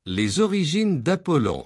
Les origines d'Apollon.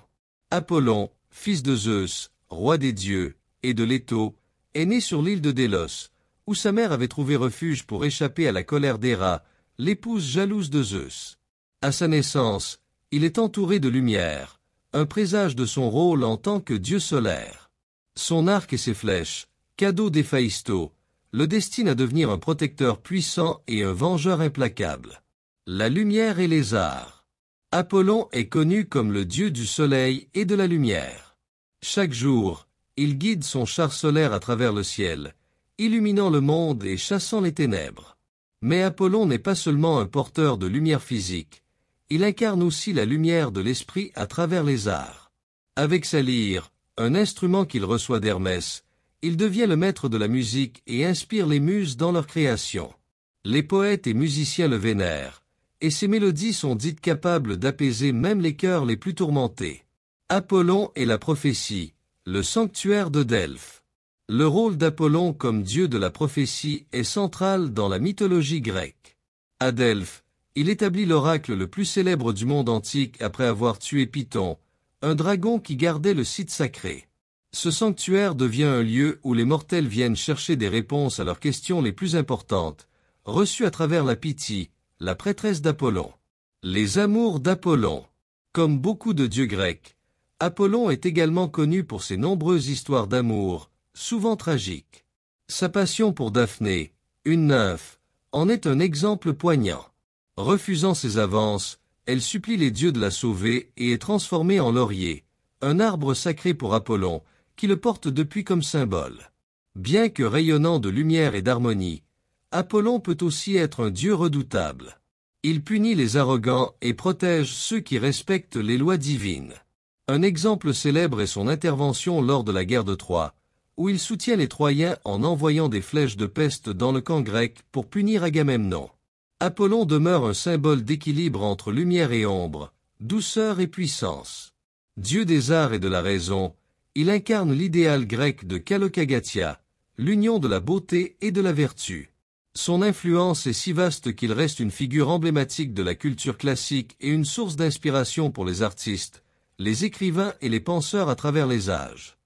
Apollon, fils de Zeus, roi des dieux, et de Léto, est né sur l'île de Délos, où sa mère avait trouvé refuge pour échapper à la colère d'Héra, l'épouse jalouse de Zeus. À sa naissance, il est entouré de lumière, un présage de son rôle en tant que dieu solaire. Son arc et ses flèches, cadeaux d'Héphaïsto, le destinent à devenir un protecteur puissant et un vengeur implacable. La lumière et les arts. Apollon est connu comme le dieu du soleil et de la lumière. Chaque jour, il guide son char solaire à travers le ciel, illuminant le monde et chassant les ténèbres. Mais Apollon n'est pas seulement un porteur de lumière physique, il incarne aussi la lumière de l'esprit à travers les arts. Avec sa lyre, un instrument qu'il reçoit d'Hermès, il devient le maître de la musique et inspire les muses dans leur création. Les poètes et musiciens le vénèrent, et ses mélodies sont dites capables d'apaiser même les cœurs les plus tourmentés. Apollon et la prophétie, le sanctuaire de Delphes. Le rôle d'Apollon comme dieu de la prophétie est central dans la mythologie grecque. À Delphes, il établit l'oracle le plus célèbre du monde antique après avoir tué Python, un dragon qui gardait le site sacré. Ce sanctuaire devient un lieu où les mortels viennent chercher des réponses à leurs questions les plus importantes, reçues à travers la Pythie, la prêtresse d'Apollon. Les amours d'Apollon. Comme beaucoup de dieux grecs, Apollon est également connu pour ses nombreuses histoires d'amour, souvent tragiques. Sa passion pour Daphné, une nymphe, en est un exemple poignant. Refusant ses avances, elle supplie les dieux de la sauver et est transformée en laurier, un arbre sacré pour Apollon, qui le porte depuis comme symbole. Bien que rayonnant de lumière et d'harmonie, Apollon peut aussi être un dieu redoutable. Il punit les arrogants et protège ceux qui respectent les lois divines. Un exemple célèbre est son intervention lors de la guerre de Troie, où il soutient les Troyens en envoyant des flèches de peste dans le camp grec pour punir Agamemnon. Apollon demeure un symbole d'équilibre entre lumière et ombre, douceur et puissance. Dieu des arts et de la raison, il incarne l'idéal grec de Kalokagatia, l'union de la beauté et de la vertu. Son influence est si vaste qu'il reste une figure emblématique de la culture classique et une source d'inspiration pour les artistes, les écrivains et les penseurs à travers les âges.